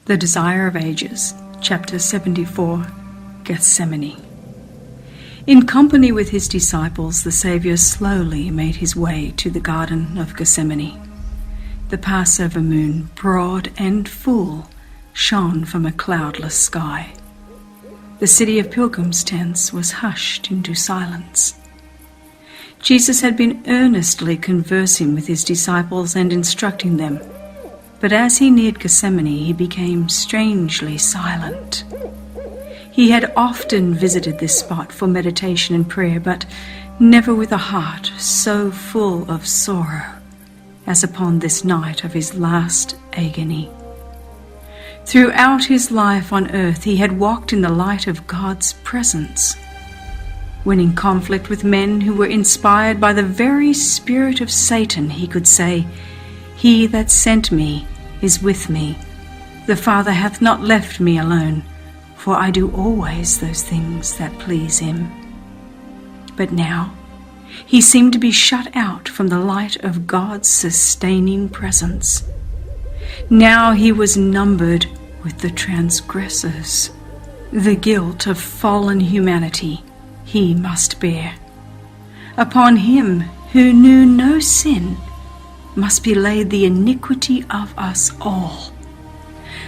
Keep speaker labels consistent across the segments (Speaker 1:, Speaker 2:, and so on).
Speaker 1: The Desire of Ages, Chapter 74, Gethsemane. In company with his disciples, the Saviour slowly made his way to the Garden of Gethsemane. The Passover moon, broad and full, shone from a cloudless sky. The city of pilgrims' tents was hushed into silence. Jesus had been earnestly conversing with his disciples and instructing them, but as he neared Gethsemane, he became strangely silent. He had often visited this spot for meditation and prayer, but never with a heart so full of sorrow as upon this night of his last agony. Throughout his life on earth, he had walked in the light of God's presence. When in conflict with men who were inspired by the very spirit of Satan, he could say, "He that sent me is with me. The Father hath not left me alone, for I do always those things that please him." But now he seemed to be shut out from the light of God's sustaining presence. Now he was numbered with the transgressors. The guilt of fallen humanity he must bear. Upon him who knew no sin must be laid the iniquity of us all.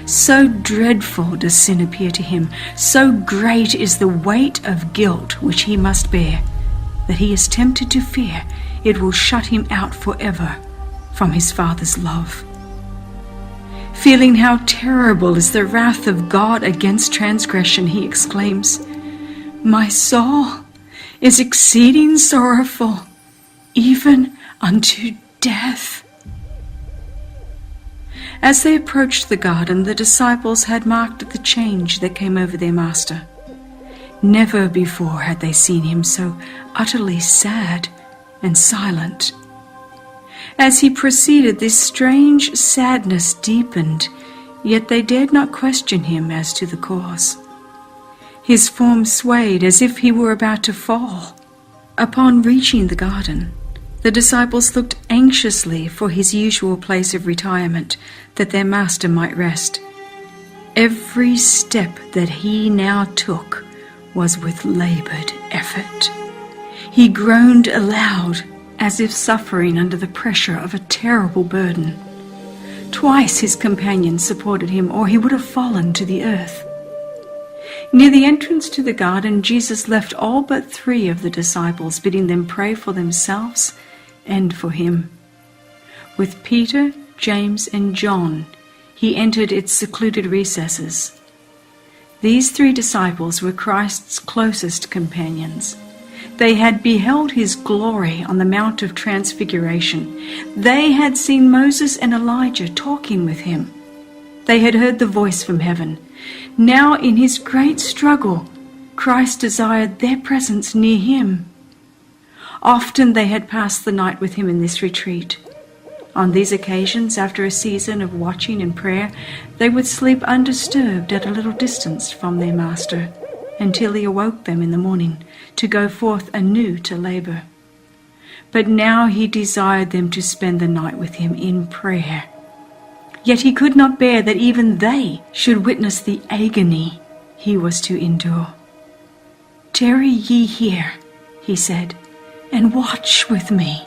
Speaker 1: So dreadful does sin appear to him, so great is the weight of guilt which he must bear, that he is tempted to fear it will shut him out forever from his Father's love. Feeling how terrible is the wrath of God against transgression, he exclaims, "My soul is exceeding sorrowful, even unto death." As they approached the garden, the disciples had marked the change that came over their master. Never before had they seen him so utterly sad and silent. As he proceeded, this strange sadness deepened, yet they dared not question him as to the cause. His form swayed as if he were about to fall. Upon reaching the garden, the disciples looked anxiously for his usual place of retirement, that their master might rest. Every step that he now took was with labored effort. He groaned aloud, as if suffering under the pressure of a terrible burden. Twice his companions supported him, or he would have fallen to the earth. Near the entrance to the garden, Jesus left all but 3 of the disciples, bidding them pray for themselves and for him. With Peter, James, and John, he entered its secluded recesses. These 3 disciples were Christ's closest companions. They had beheld his glory on the Mount of Transfiguration. They had seen Moses and Elijah talking with him. They had heard the voice from heaven. Now, in his great struggle, Christ desired their presence near him. Often they had passed the night with him in this retreat. On these occasions, after a season of watching and prayer, they would sleep undisturbed at a little distance from their master, until he awoke them in the morning to go forth anew to labor. But now he desired them to spend the night with him in prayer. Yet he could not bear that even they should witness the agony he was to endure. "Tarry ye here," he said, "and watch with me."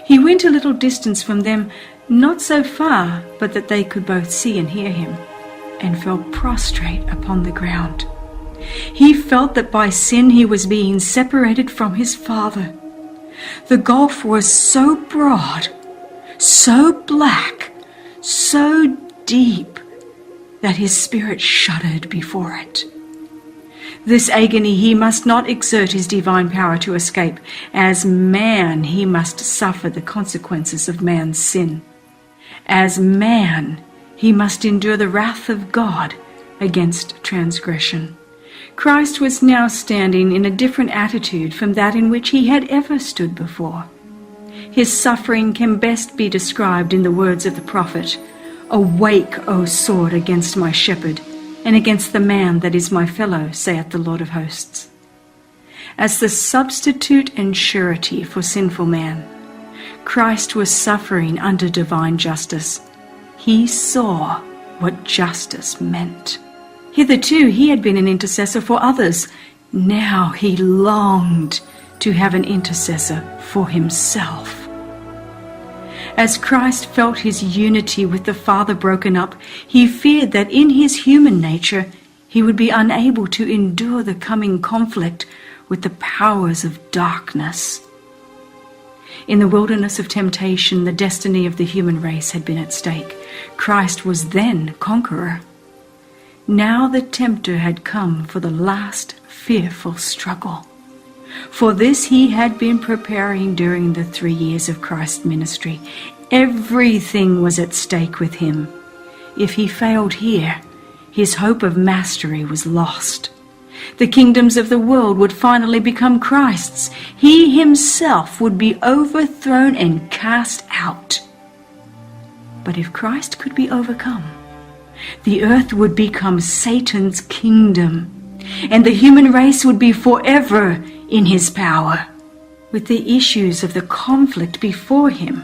Speaker 1: He went a little distance from them, not so far but that they could both see and hear him, and fell prostrate upon the ground. He felt that by sin he was being separated from his Father. The gulf was so broad, so black, so deep, that his spirit shuddered before it. This agony he must not exert his divine power to escape. As man, he must suffer the consequences of man's sin. As man, he must endure the wrath of God against transgression. Christ was now standing in a different attitude from that in which he had ever stood before. His suffering can best be described in the words of the prophet, "Awake, O sword, against my shepherd, and against the man that is my fellow, saith the Lord of hosts." As the substitute and surety for sinful man, Christ was suffering under divine justice. He saw what justice meant. Hitherto he had been an intercessor for others. Now he longed to have an intercessor for himself. As Christ felt his unity with the Father broken up, he feared that in his human nature he would be unable to endure the coming conflict with the powers of darkness. In the wilderness of temptation, the destiny of the human race had been at stake. Christ was then conqueror. Now the tempter had come for the last fearful struggle. For this he had been preparing during the 3 years of Christ's ministry. Everything was at stake with him. If he failed here, his hope of mastery was lost. The kingdoms of the world would finally become Christ's. He himself would be overthrown and cast out. But if Christ could be overcome, the earth would become Satan's kingdom, and the human race would be forever in his power. With the issues of the conflict before him,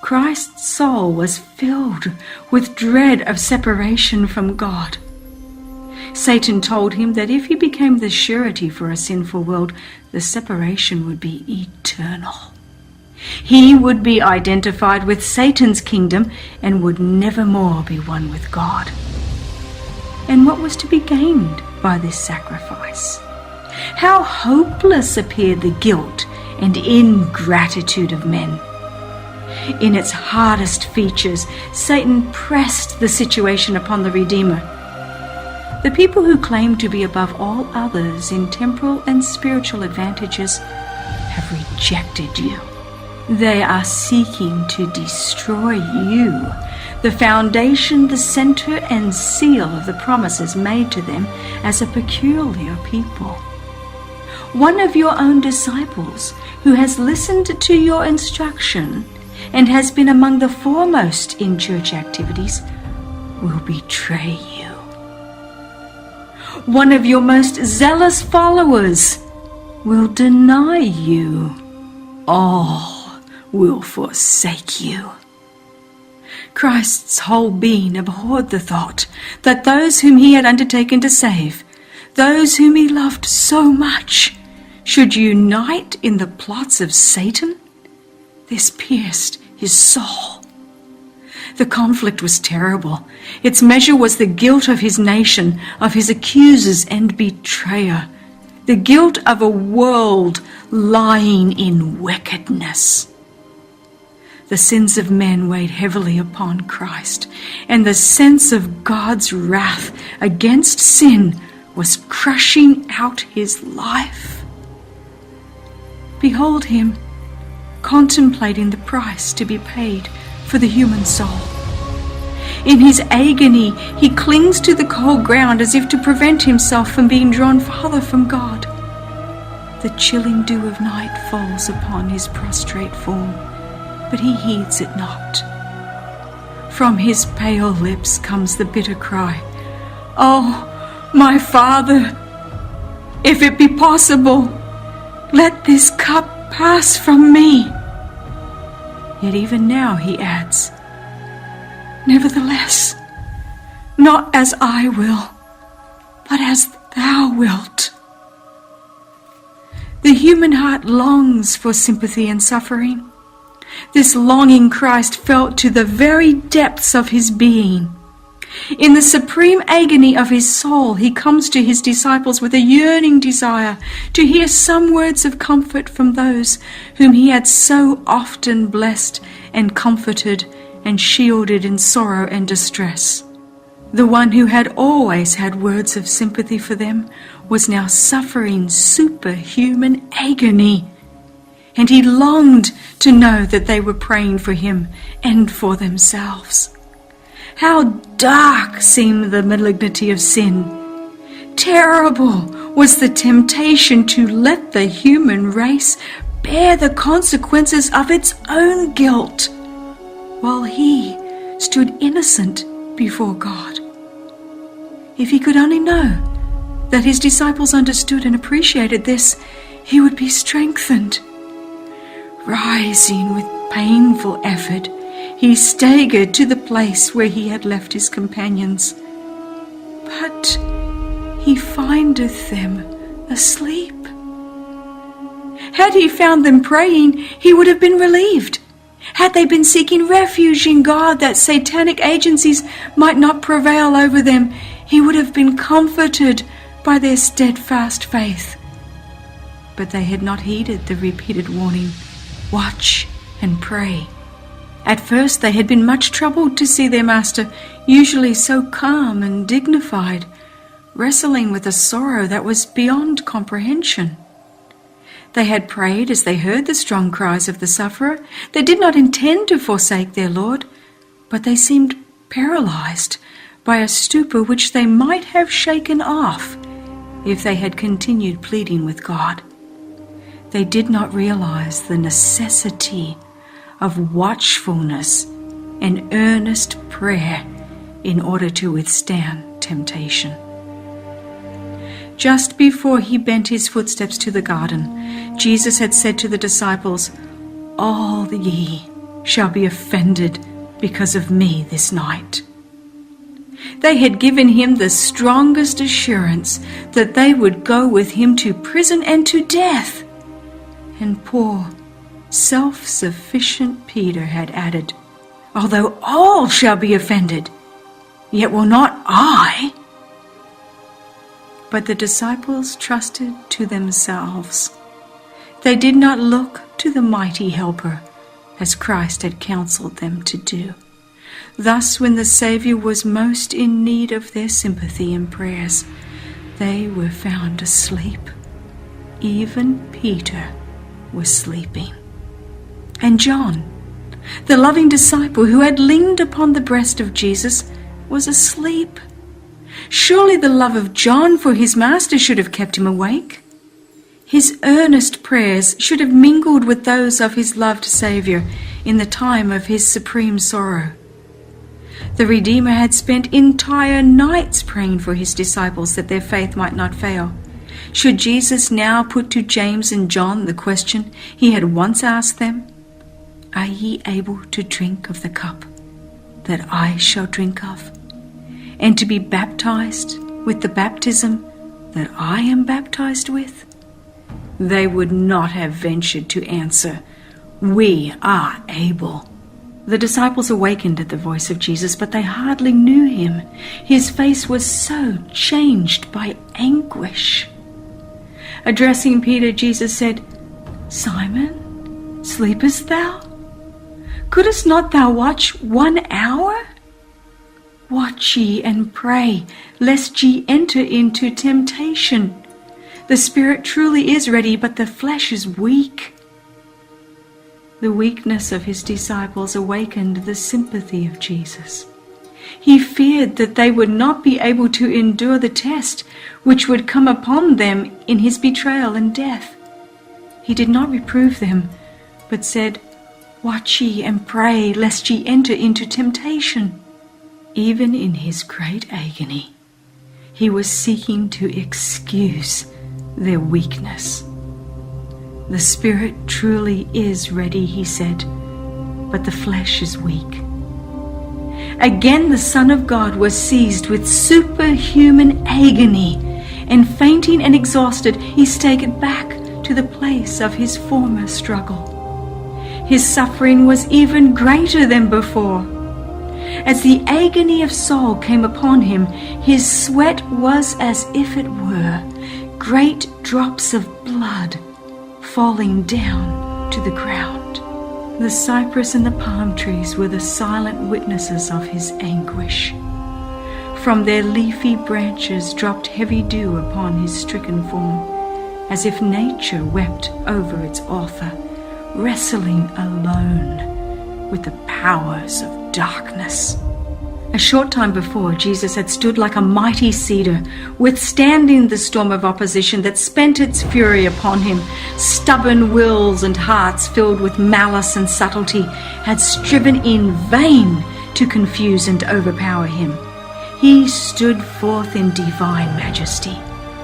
Speaker 1: Christ's soul was filled with dread of separation from God. Satan told him that if he became the surety for a sinful world, the separation would be eternal. He would be identified with Satan's kingdom and would never more be one with God. And what was to be gained by this sacrifice? How hopeless appeared the guilt and ingratitude of men. In its hardest features, Satan pressed the situation upon the Redeemer. The people who claim to be above all others in temporal and spiritual advantages have rejected you. They are seeking to destroy you, the foundation, the center, and seal of the promises made to them as a peculiar people. One of your own disciples, who has listened to your instruction and has been among the foremost in church activities, will betray you. One of your most zealous followers will deny you. All will forsake you. Christ's whole being abhorred the thought that those whom he had undertaken to save, those whom he loved so much, should unite in the plots of Satan. This pierced his soul. The conflict was terrible. Its measure was the guilt of his nation, of his accusers and betrayer, the guilt of a world lying in wickedness. The sins of men weighed heavily upon Christ, and the sense of God's wrath against sin was crushing out his life. Behold him, contemplating the price to be paid for the human soul. In his agony, he clings to the cold ground as if to prevent himself from being drawn farther from God. The chilling dew of night falls upon his prostrate form, but he heeds it not. From his pale lips comes the bitter cry, "Oh, my Father, if it be possible, let this cup pass from me." Yet even now he adds, "Nevertheless, not as I will, but as thou wilt." The human heart longs for sympathy and suffering. This longing Christ felt to the very depths of his being. In the supreme agony of his soul, he comes to his disciples with a yearning desire to hear some words of comfort from those whom he had so often blessed and comforted and shielded in sorrow and distress. The one who had always had words of sympathy for them was now suffering superhuman agony, and he longed to know that they were praying for him and for themselves. How dark seemed the malignity of sin. Terrible was the temptation to let the human race bear the consequences of its own guilt, while he stood innocent before God. If he could only know that his disciples understood and appreciated this, he would be strengthened. Rising with painful effort, he staggered to the place where he had left his companions. But he findeth them asleep. Had he found them praying, he would have been relieved. Had they been seeking refuge in God that satanic agencies might not prevail over them, he would have been comforted by their steadfast faith. But they had not heeded the repeated warning, "Watch and pray." At first they had been much troubled to see their master, usually so calm and dignified, wrestling with a sorrow that was beyond comprehension. They had prayed as they heard the strong cries of the sufferer. They did not intend to forsake their Lord, but they seemed paralyzed by a stupor which they might have shaken off if they had continued pleading with God. They did not realize the necessity of watchfulness and earnest prayer in order to withstand temptation. Just before he bent his footsteps to the garden, Jesus had said to the disciples, "All ye shall be offended because of me this night." They had given him the strongest assurance that they would go with him to prison and to death. And poor, self-sufficient Peter had added, "Although all shall be offended, yet will not I." But the disciples trusted to themselves. They did not look to the mighty helper, as Christ had counseled them to do. Thus, when the Saviour was most in need of their sympathy and prayers, they were found asleep. Even Peter was sleeping. And John, the loving disciple who had leaned upon the breast of Jesus, was asleep. Surely the love of John for his master should have kept him awake. His earnest prayers should have mingled with those of his loved Saviour in the time of his supreme sorrow. The Redeemer had spent entire nights praying for his disciples that their faith might not fail. Should Jesus now put to James and John the question he had once asked them, "Are ye able to drink of the cup that I shall drink of, and to be baptized with the baptism that I am baptized with?" They would not have ventured to answer, "We are able." The disciples awakened at the voice of Jesus, but they hardly knew him. His face was so changed by anguish. Addressing Peter, Jesus said, "Simon, sleepest thou? Couldst not thou watch 1 hour? Watch ye and pray, lest ye enter into temptation. The spirit truly is ready, but the flesh is weak." The weakness of his disciples awakened the sympathy of Jesus. He feared that they would not be able to endure the test which would come upon them in his betrayal and death. He did not reprove them, but said, "Watch ye and pray, lest ye enter into temptation." Even in his great agony, he was seeking to excuse their weakness. "The spirit truly is ready," he said, "but the flesh is weak." Again the Son of God was seized with superhuman agony, and fainting and exhausted, he staggered back to the place of his former struggle. His suffering was even greater than before. As the agony of soul came upon him, his sweat was as if it were great drops of blood falling down to the ground. The cypress and the palm trees were the silent witnesses of his anguish. From their leafy branches dropped heavy dew upon his stricken form, as if nature wept over its author, wrestling alone with the powers of darkness. A short time before, Jesus had stood like a mighty cedar, withstanding the storm of opposition that spent its fury upon him. Stubborn wills and hearts filled with malice and subtlety had striven in vain to confuse and overpower him. He stood forth in divine majesty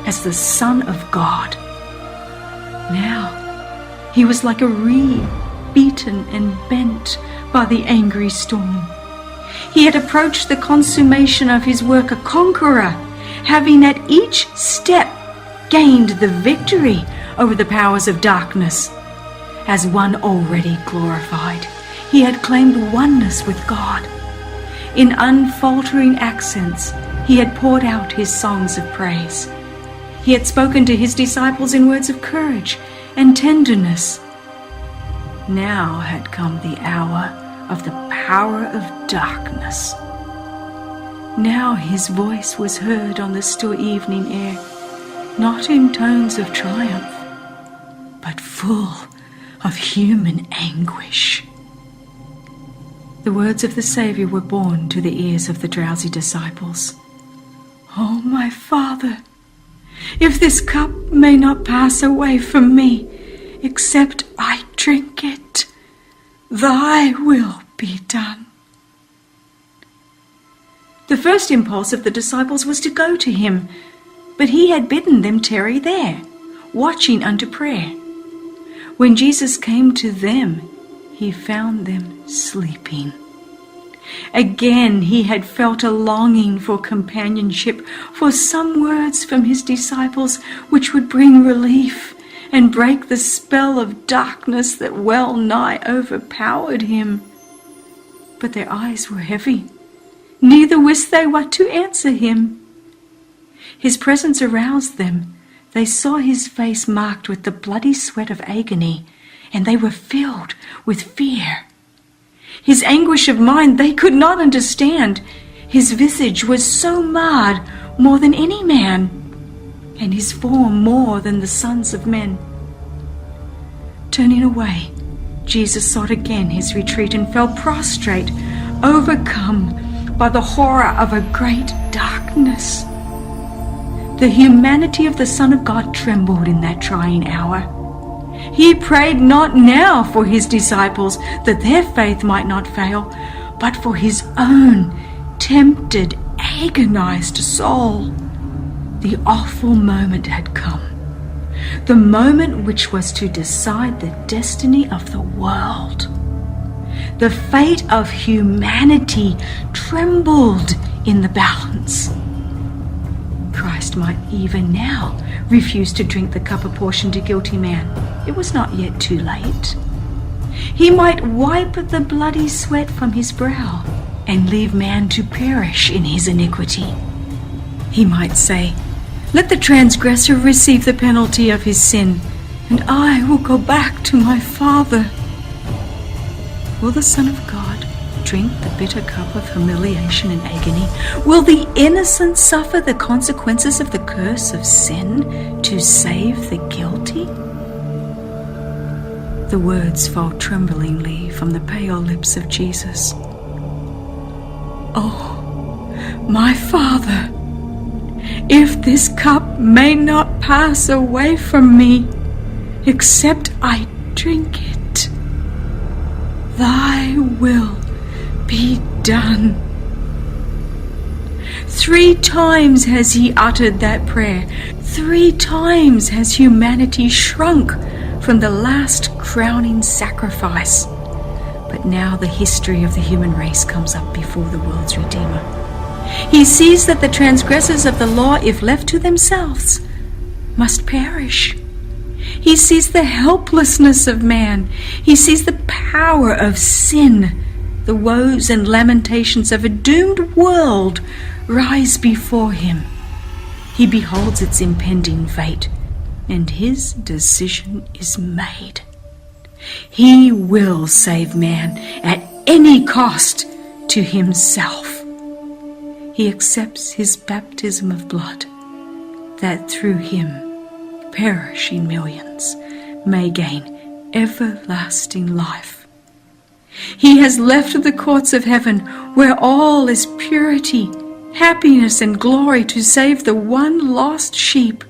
Speaker 1: as the Son of God. Now he was like a reed, beaten and bent by the angry storm. He had approached the consummation of his work a conqueror, having at each step gained the victory over the powers of darkness. As one already glorified, he had claimed oneness with God. In unfaltering accents, he had poured out his songs of praise. He had spoken to his disciples in words of courage and tenderness. Now had come the hour of the power of darkness. Now his voice was heard on the still evening air, not in tones of triumph, but full of human anguish. The words of the Saviour were borne to the ears of the drowsy disciples. "Oh, my Father, if this cup may not pass away from me, except I drink it, thy will be done." The first impulse of the disciples was to go to him, but he had bidden them tarry there, watching unto prayer. When Jesus came to them, he found them sleeping. Again he had felt a longing for companionship, for some words from his disciples which would bring relief and break the spell of darkness that well nigh overpowered him. But their eyes were heavy, neither wist they what to answer him. His presence aroused them. They saw his face marked with the bloody sweat of agony, and they were filled with fear. His anguish of mind they could not understand. His visage was so marred more than any man, and his form more than the sons of men. Turning away, Jesus sought again his retreat and fell prostrate, overcome by the horror of a great darkness. The humanity of the Son of God trembled in that trying hour. He prayed not now for his disciples that their faith might not fail, but for his own tempted, agonized soul. The awful moment had come, the moment which was to decide the destiny of the world. The fate of humanity trembled in the balance. Christ might even now refuse to drink the cup apportioned to guilty man. It was not yet too late. He might wipe the bloody sweat from his brow and leave man to perish in his iniquity. He might say, "Let the transgressor receive the penalty of his sin, and I will go back to my Father." Will the Son of God drink the bitter cup of humiliation and agony? Will the innocent suffer the consequences of the curse of sin to save the guilty? The words fall tremblingly from the pale lips of Jesus. "Oh, my Father, if this cup may not pass away from me, except I drink it, thy will be done." 3 times has he uttered that prayer. 3 times has humanity shrunk from the last crowning sacrifice. But now the history of the human race comes up before the world's Redeemer. He sees that the transgressors of the law, if left to themselves, must perish. He sees the helplessness of man. He sees the power of sin. The woes and lamentations of a doomed world rise before him. He beholds its impending fate, and his decision is made. He will save man at any cost to himself. He accepts his baptism of blood, that through him perishing millions may gain everlasting life. He has left the courts of heaven, where all is purity, happiness, and glory, to save the one lost sheep,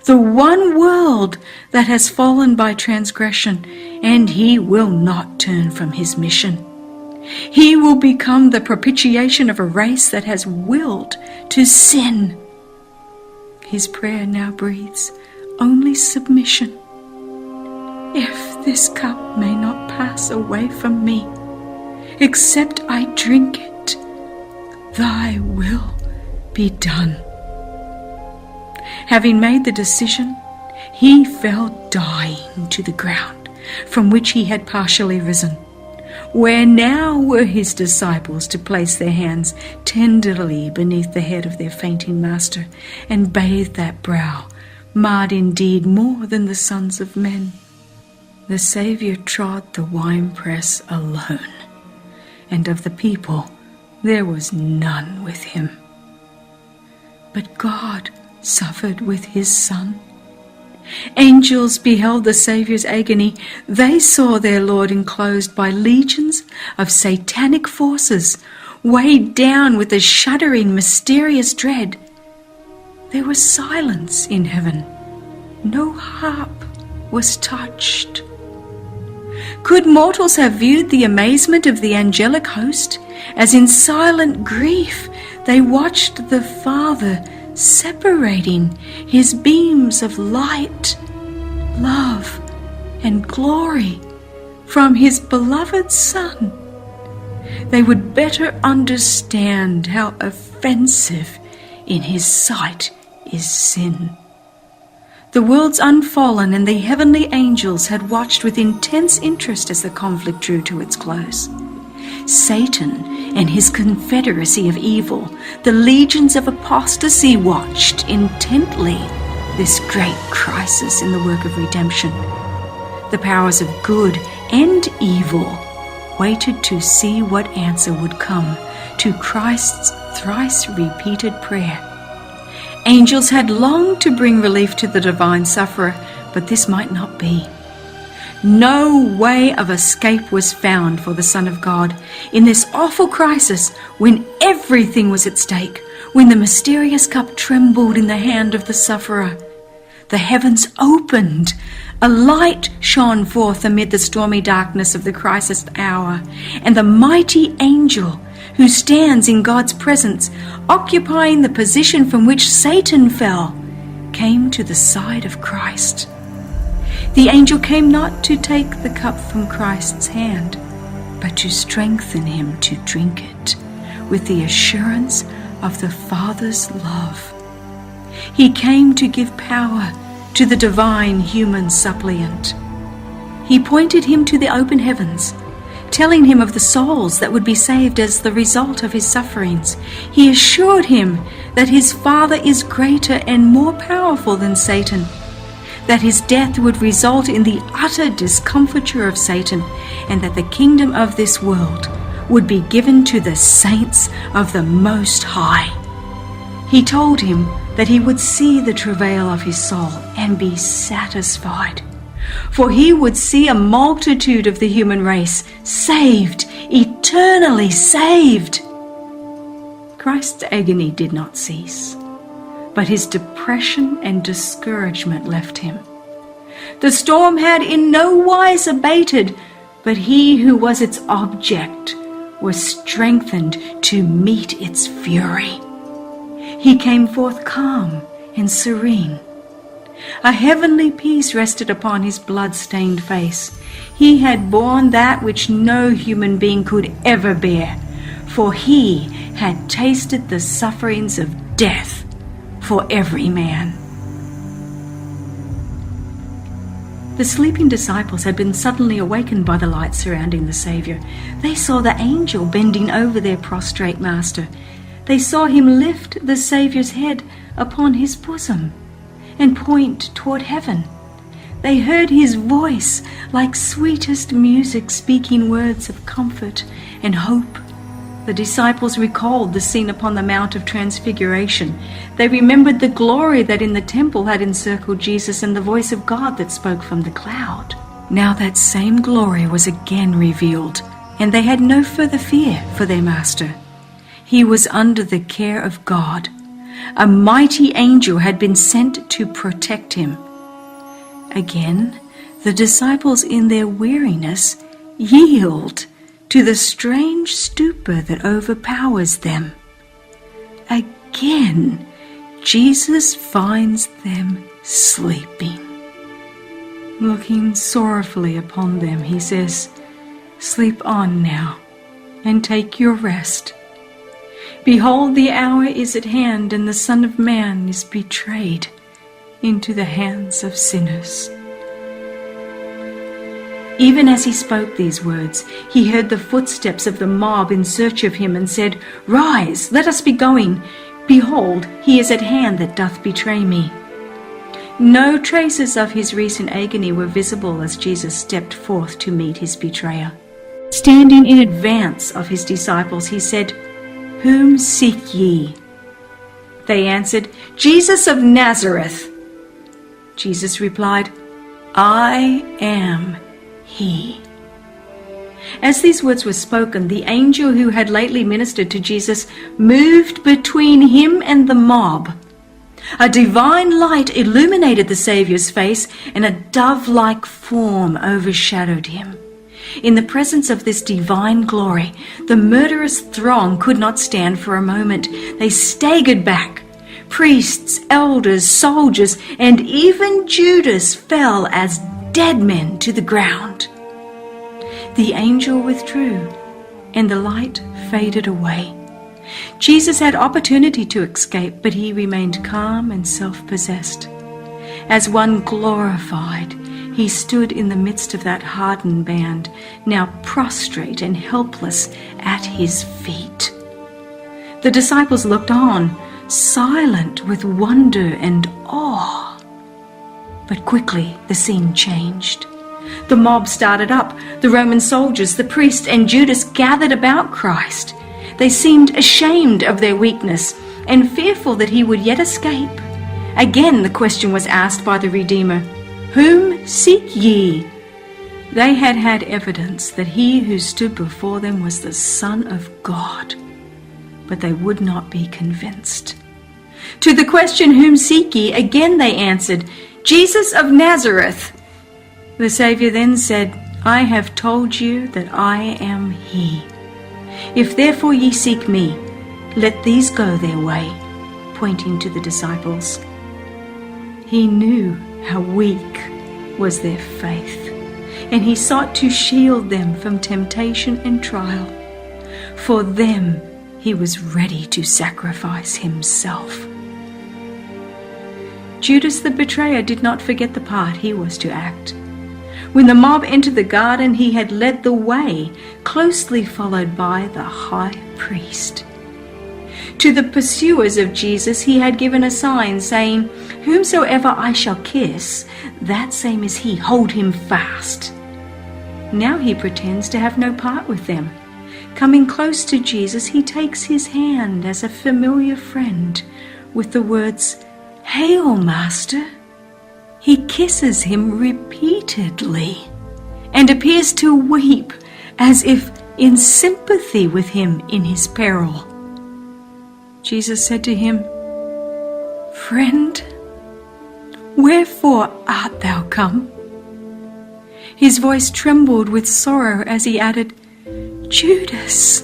Speaker 1: the one world that has fallen by transgression, and he will not turn from his mission. He will become the propitiation of a race that has willed to sin. His prayer now breathes only submission. "If this cup may not pass away from me, except I drink it. Thy will be done." Having made the decision, he fell dying to the ground, from which he had partially risen. Where now were his disciples to place their hands tenderly beneath the head of their fainting master, and bathe that brow, marred indeed more than the sons of men? The Saviour trod the winepress alone, and of the people there was none with him. But God suffered with his Son. Angels beheld the Saviour's agony. They saw their Lord enclosed by legions of satanic forces, weighed down with a shuddering, mysterious dread. There was silence in heaven. No harp was touched. Could mortals have viewed the amazement of the angelic host, as in silent grief they watched the Father separating his beams of light, love, and glory from his beloved Son, they would better understand how offensive in his sight is sin. The world's unfallen and the heavenly angels had watched with intense interest as the conflict drew to its close. Satan and his confederacy of evil, the legions of apostasy, watched intently this great crisis in the work of redemption. The powers of good and evil waited to see what answer would come to Christ's thrice repeated prayer. Angels had longed to bring relief to the divine sufferer, but this might not be. No way of escape was found for the Son of God in this awful crisis, when everything was at stake, when the mysterious cup trembled in the hand of the sufferer. The heavens opened. A light shone forth amid the stormy darkness of the crisis hour, and the mighty angel who stands in God's presence, occupying the position from which Satan fell, came to the side of Christ. The angel came not to take the cup from Christ's hand, but to strengthen him to drink it with the assurance of the Father's love. He came to give power to the divine human suppliant. He pointed him to the open heavens, telling him of the souls that would be saved as the result of his sufferings. He assured him that his Father is greater and more powerful than Satan, that his death would result in the utter discomfiture of Satan, and that the kingdom of this world would be given to the saints of the Most High. He told him that he would see the travail of his soul and be satisfied, for he would see a multitude of the human race saved, eternally saved. Christ's agony did not cease, but his depression and discouragement left him. The storm had in no wise abated, but he who was its object was strengthened to meet its fury. He came forth calm and serene. A heavenly peace rested upon his blood-stained face. He had borne that which no human being could ever bear, for he had tasted the sufferings of death for every man. The sleeping disciples had been suddenly awakened by the light surrounding the Saviour. They saw the angel bending over their prostrate master. They saw him lift the Saviour's head upon his bosom and point toward heaven. They heard his voice like sweetest music, speaking words of comfort and hope. The disciples recalled the scene upon the Mount of Transfiguration. They remembered the glory that in the temple had encircled Jesus and the voice of God that spoke from the cloud. Now that same glory was again revealed, and they had no further fear for their master. He was under the care of God. A mighty angel had been sent to protect him. Again, the disciples in their weariness yield to the strange stupor that overpowers them. Again, Jesus finds them sleeping. Looking sorrowfully upon them, he says, "Sleep on now, and take your rest. Behold, the hour is at hand, and the Son of Man is betrayed into the hands of sinners." Even as he spoke these words, he heard the footsteps of the mob in search of him, and said, "Rise, let us be going. Behold, he is at hand that doth betray me." No traces of his recent agony were visible as Jesus stepped forth to meet his betrayer. Standing in advance of his disciples, he said, "Whom seek ye?" They answered, "Jesus of Nazareth." Jesus replied, "I am he." As these words were spoken, the angel who had lately ministered to Jesus moved between him and the mob. A divine light illuminated the Saviour's face, and a dove-like form overshadowed him. In the presence of this divine glory, the murderous throng could not stand for a moment. They staggered back. Priests, elders, soldiers, and even Judas fell as dead men to the ground. The angel withdrew, and the light faded away. Jesus had opportunity to escape, but he remained calm and self-possessed. As one glorified, he stood in the midst of that hardened band, now prostrate and helpless at his feet. The disciples looked on, silent with wonder and awe. But quickly the scene changed. The mob started up. The Roman soldiers, the priest, and Judas gathered about Christ. They seemed ashamed of their weakness and fearful that he would yet escape. Again the question was asked by the Redeemer, "Whom seek ye?" They had had evidence that he who stood before them was the Son of God, but they would not be convinced. To the question, "Whom seek ye?" again they answered, "Jesus of Nazareth." The Saviour then said, "I have told you that I am he. If therefore ye seek me, let these go their way," pointing to the disciples. He knew how weak was their faith, and he sought to shield them from temptation and trial. For them he was ready to sacrifice himself. Judas the betrayer did not forget the part he was to act. When the mob entered the garden, he had led the way, closely followed by the high priest. To the pursuers of Jesus he had given a sign, saying, "Whomsoever I shall kiss, that same is he, hold him fast." Now he pretends to have no part with them. Coming close to Jesus, he takes his hand as a familiar friend with the words, "Hail, Master." He kisses him repeatedly and appears to weep as if in sympathy with him in his peril. Jesus said to him, "Friend, wherefore art thou come?" His voice trembled with sorrow as he added, "Judas,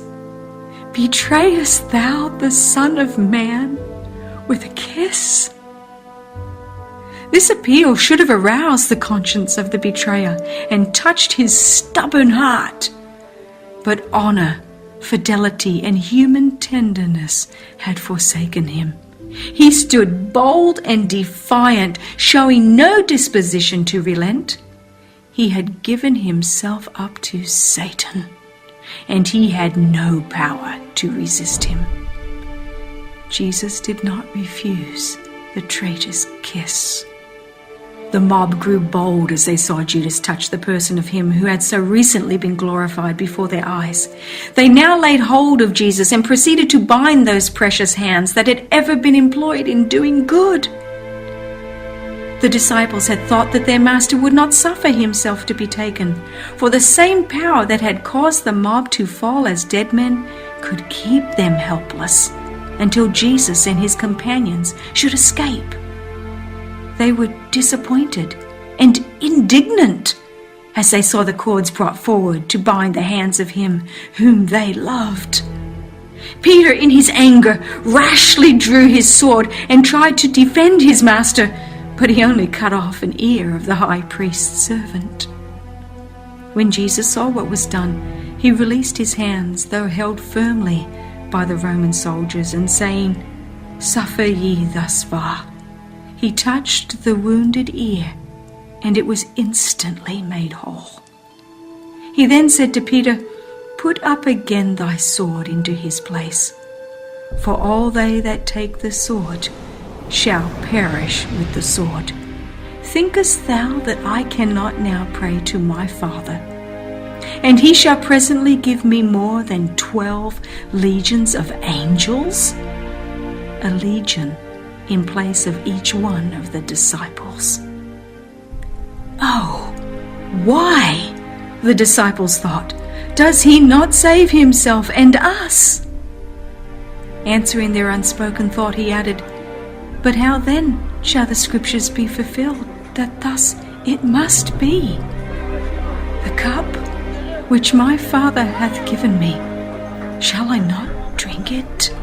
Speaker 1: betrayest thou the Son of Man with a kiss?" This appeal should have aroused the conscience of the betrayer and touched his stubborn heart. But honor, fidelity, and human tenderness had forsaken him. He stood bold and defiant, showing no disposition to relent. He had given himself up to Satan, and he had no power to resist him. Jesus did not refuse the traitor's kiss. The mob grew bold as they saw Judas touch the person of him who had so recently been glorified before their eyes. They now laid hold of Jesus and proceeded to bind those precious hands that had ever been employed in doing good. The disciples had thought that their master would not suffer himself to be taken, for the same power that had caused the mob to fall as dead men could keep them helpless until Jesus and his companions should escape. They were disappointed and indignant as they saw the cords brought forward to bind the hands of him whom they loved. Peter, in his anger, rashly drew his sword and tried to defend his master, but he only cut off an ear of the high priest's servant. When Jesus saw what was done, He released his hands, though held firmly by the Roman soldiers, and saying, "Suffer ye thus far," he touched the wounded ear, and it was instantly made whole. He then said to Peter, "Put up again thy sword into his place, for all they that take the sword shall perish with the sword. Thinkest thou that I cannot now pray to my Father, and he shall presently give me more than 12 legions of angels?" A legion in place of each one of the disciples. "Oh, why," the disciples thought, "does he not save himself and us?" Answering their unspoken thought, he added, "But how then shall the scriptures be fulfilled, that thus it must be? The cup which my Father hath given me, shall I not drink it?"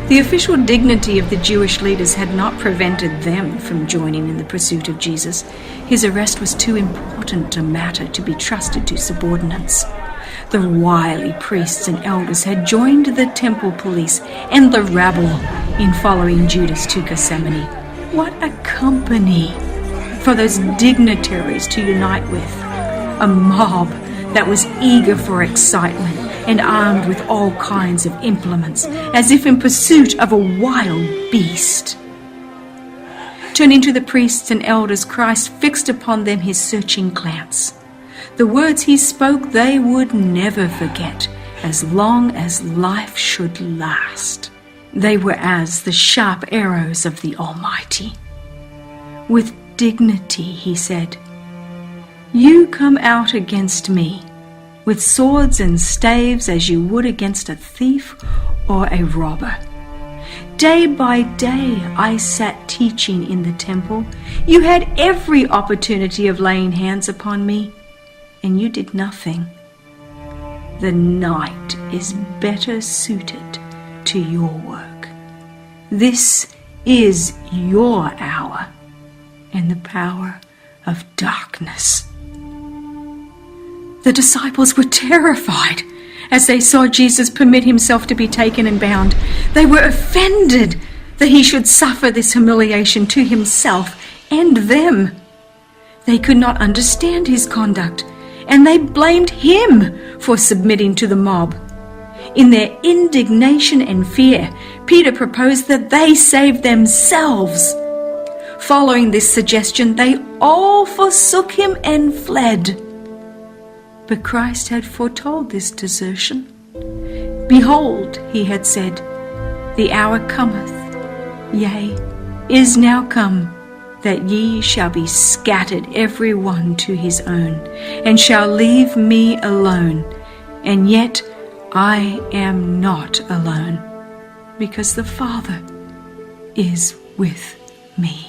Speaker 1: The official dignity of the Jewish leaders had not prevented them from joining in the pursuit of Jesus. His arrest was too important a matter to be trusted to subordinates. The wily priests and elders had joined the temple police and the rabble in following Judas to Gethsemane. What a company for those dignitaries to unite with! A mob that was eager for excitement and armed with all kinds of implements, as if in pursuit of a wild beast. Turning to the priests and elders, Christ fixed upon them his searching glance. The words he spoke they would never forget, as long as life should last. They were as the sharp arrows of the Almighty. With dignity he said, "You come out against me with swords and staves as you would against a thief or a robber. Day by day I sat teaching in the temple. You had every opportunity of laying hands upon me, and you did nothing. The night is better suited to your work. This is your hour and the power of darkness." The disciples were terrified as they saw Jesus permit himself to be taken and bound. They were offended that he should suffer this humiliation to himself and them. They could not understand his conduct, and they blamed him for submitting to the mob. In their indignation and fear, Peter proposed that they save themselves. Following this suggestion, they all forsook him and fled. But Christ had foretold this desertion. "Behold," he had said, "the hour cometh, yea, is now come, that ye shall be scattered every one to his own, and shall leave me alone. And yet I am not alone, because the Father is with me."